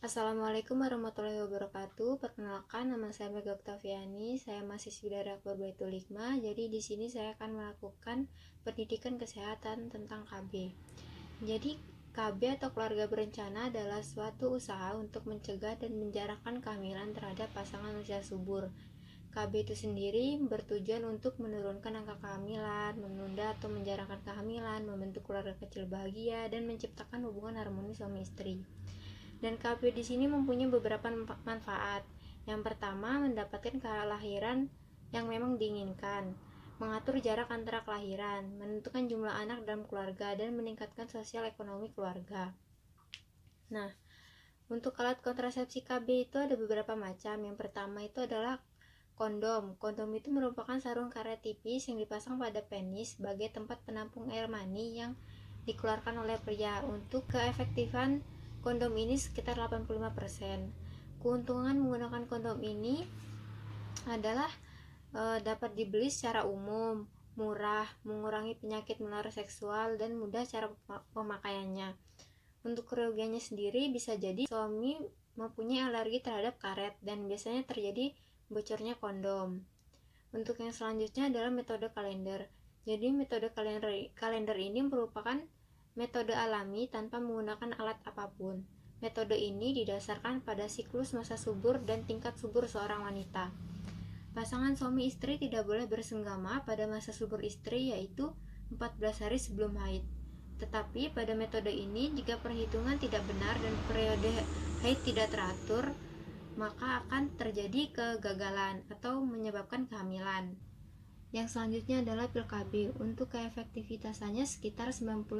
Assalamualaikum warahmatullahi wabarakatuh. Perkenalkan, nama saya Mega Oktaviani. Saya mahasiswi dari Akbar Baitul Hikmah. Jadi di sini saya akan melakukan pendidikan kesehatan tentang KB. Jadi KB atau keluarga berencana adalah suatu usaha untuk mencegah dan menjarakan kehamilan terhadap pasangan usia subur. KB itu sendiri bertujuan untuk menurunkan angka kehamilan, menunda atau menjarakan kehamilan, membentuk keluarga kecil bahagia, dan menciptakan hubungan harmonis suami istri. Dan KB di sini mempunyai beberapa manfaat. Yang pertama, mendapatkan kelahiran yang memang diinginkan, mengatur jarak antara kelahiran, menentukan jumlah anak dalam keluarga, dan meningkatkan sosial ekonomi keluarga. Nah, untuk alat kontrasepsi KB itu ada beberapa macam. Yang pertama itu adalah kondom. Kondom itu merupakan sarung karet tipis yang dipasang pada penis sebagai tempat penampung air mani yang dikeluarkan oleh pria. Untuk keefektifan kondom ini sekitar 85%. Keuntungan menggunakan kondom ini adalah dapat dibeli secara umum, murah, mengurangi penyakit menular seksual, dan mudah cara pemakaiannya. Untuk kerugiannya sendiri bisa jadi suami mempunyai alergi terhadap karet dan biasanya terjadi bocornya kondom. Untuk yang selanjutnya adalah metode kalender. Jadi metode kalender ini merupakan metode alami tanpa menggunakan alat apapun. Metode ini didasarkan pada siklus masa subur dan tingkat subur seorang wanita. Pasangan suami istri tidak boleh bersenggama pada masa subur istri, yaitu 14 hari sebelum haid. Tetapi pada metode ini, jika perhitungan tidak benar dan periode haid tidak teratur, maka akan terjadi kegagalan atau menyebabkan kehamilan. Yang selanjutnya adalah pil KB. Untuk keefektivitasannya sekitar 99%.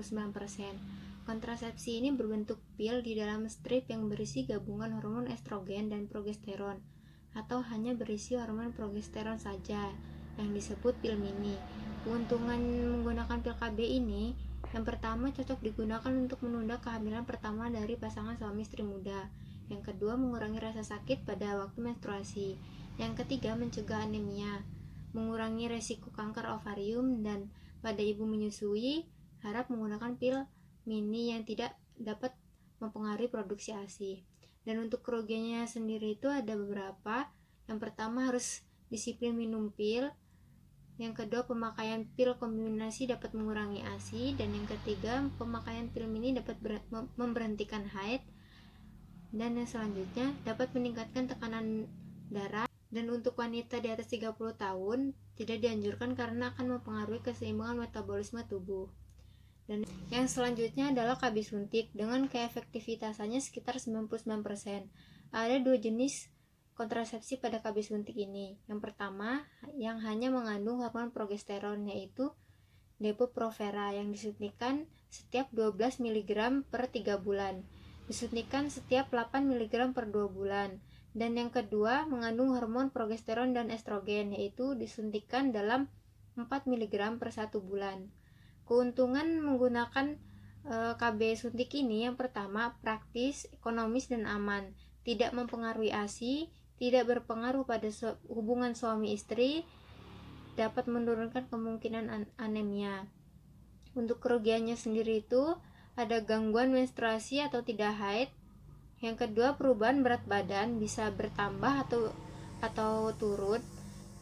Kontrasepsi ini berbentuk pil di dalam strip yang berisi gabungan hormon estrogen dan progesteron, atau hanya berisi hormon progesteron saja yang disebut pil mini. Keuntungan menggunakan pil KB ini, yang pertama cocok digunakan untuk menunda kehamilan pertama dari pasangan suami istri muda. Yang kedua, mengurangi rasa sakit pada waktu menstruasi. Yang ketiga, mencegah anemia, mengurangi resiko kanker ovarium, dan pada ibu menyusui harap menggunakan pil mini yang tidak dapat mempengaruhi produksi ASI. Dan untuk kerugiannya sendiri itu ada beberapa. Yang pertama, harus disiplin minum pil. Yang kedua, pemakaian pil kombinasi dapat mengurangi ASI. Dan yang ketiga, pemakaian pil mini dapat memberhentikan haid. Dan yang selanjutnya, dapat meningkatkan tekanan darah. Dan untuk wanita di atas 30 tahun tidak dianjurkan karena akan mempengaruhi keseimbangan metabolisme tubuh. Dan yang selanjutnya adalah KB suntik dengan keefektivitasannya sekitar 99%. Ada dua jenis kontrasepsi pada KB suntik ini. Yang pertama, yang hanya mengandung hormon progesteron, yaitu Depo-Provera yang disuntikan setiap 12 mg per 3 bulan. Disuntikan setiap 8 mg per 2 bulan. Dan yang kedua, mengandung hormon progesteron dan estrogen, yaitu disuntikan dalam 4 mg per 1 bulan. Keuntungan menggunakan KB suntik ini, yang pertama, praktis, ekonomis, dan aman. Tidak mempengaruhi ASI, tidak berpengaruh pada hubungan suami istri, dapat menurunkan kemungkinan anemia. Untuk kerugiannya sendiri itu ada gangguan menstruasi atau tidak haid. Yang kedua, perubahan berat badan bisa bertambah atau turun.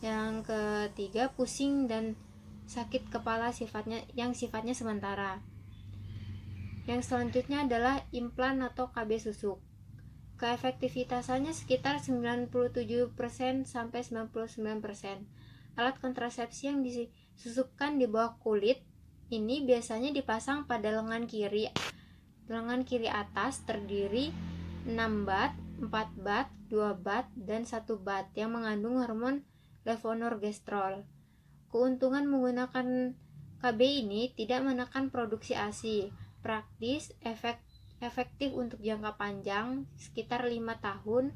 Yang ketiga, pusing dan sakit kepala sifatnya sementara. Yang selanjutnya adalah implan atau KB susuk. Keefektivitasannya sekitar 97% sampai 99%. Alat kontrasepsi yang disusupkan di bawah kulit ini biasanya dipasang pada lengan kiri. Lengan kiri atas terdiri 6 bat, 4 bat, 2 bat, dan 1 bat yang mengandung hormon levonorgestrel. Keuntungan menggunakan KB ini tidak menekan produksi ASI, praktis, efektif untuk jangka panjang sekitar 5 tahun.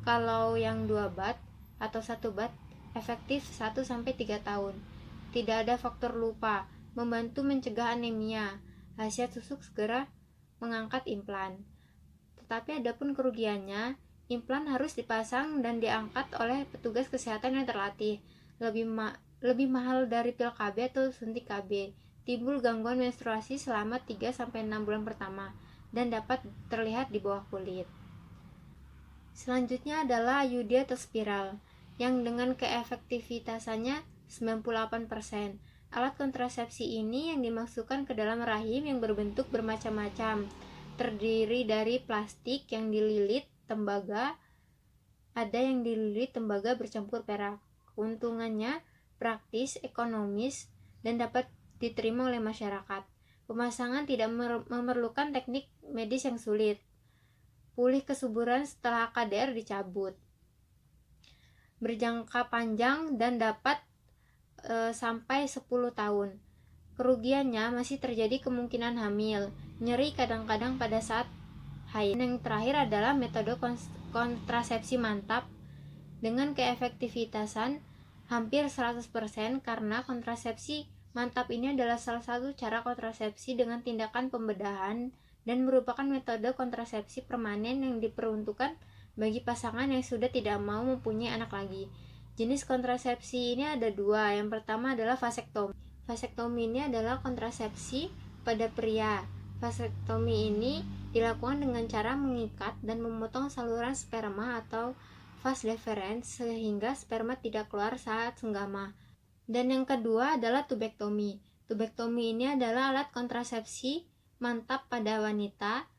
Kalau yang 2 bat atau 1 bat efektif 1-3 tahun. Tidak ada faktor lupa, membantu mencegah anemia. Khasiat susuk segera mengangkat implan. Tetapi adapun kerugiannya, implan harus dipasang dan diangkat oleh petugas kesehatan yang terlatih. Lebih mahal dari pil KB atau suntik KB. Timbul gangguan menstruasi selama 3-6 bulan pertama dan dapat terlihat di bawah kulit. Selanjutnya adalah IUD atau spiral, yang dengan keefektivitasannya 98%. Alat kontrasepsi ini yang dimasukkan ke dalam rahim yang berbentuk bermacam-macam, terdiri dari plastik yang dililit tembaga, ada yang dililit tembaga bercampur perak. Keuntungannya praktis, ekonomis, dan dapat diterima oleh masyarakat. Pemasangan tidak memerlukan teknik medis yang sulit. Pulih kesuburan setelah KDR dicabut. Berjangka panjang dan dapat sampai 10 tahun. Kerugiannya masih terjadi kemungkinan hamil, nyeri kadang-kadang pada saat haid. Yang terakhir adalah metode kontrasepsi mantap dengan keefektivitasan hampir 100% karena kontrasepsi mantap ini adalah salah satu cara kontrasepsi dengan tindakan pembedahan dan merupakan metode kontrasepsi permanen yang diperuntukkan bagi pasangan yang sudah tidak mau mempunyai anak lagi. Jenis kontrasepsi ini ada dua. Yang pertama adalah vasektomi. Vasektomi ini adalah kontrasepsi pada pria. Vasektomi ini dilakukan dengan cara mengikat dan memotong saluran sperma atau vas deferens sehingga sperma tidak keluar saat senggama. Dan yang kedua adalah tubektomi. Tubektomi ini adalah alat kontrasepsi mantap pada wanita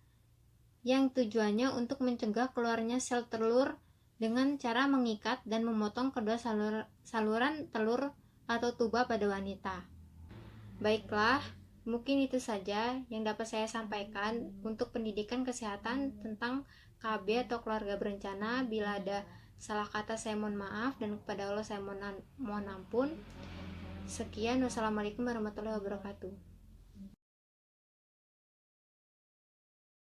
yang tujuannya untuk mencegah keluarnya sel telur dengan cara mengikat dan memotong kedua saluran telur atau tuba pada wanita. Baiklah, mungkin itu saja yang dapat saya sampaikan untuk pendidikan kesehatan tentang KB atau keluarga berencana. Bila ada salah kata saya mohon maaf, dan kepada Allah saya mohon ampun. Sekian, wassalamualaikum warahmatullahi wabarakatuh.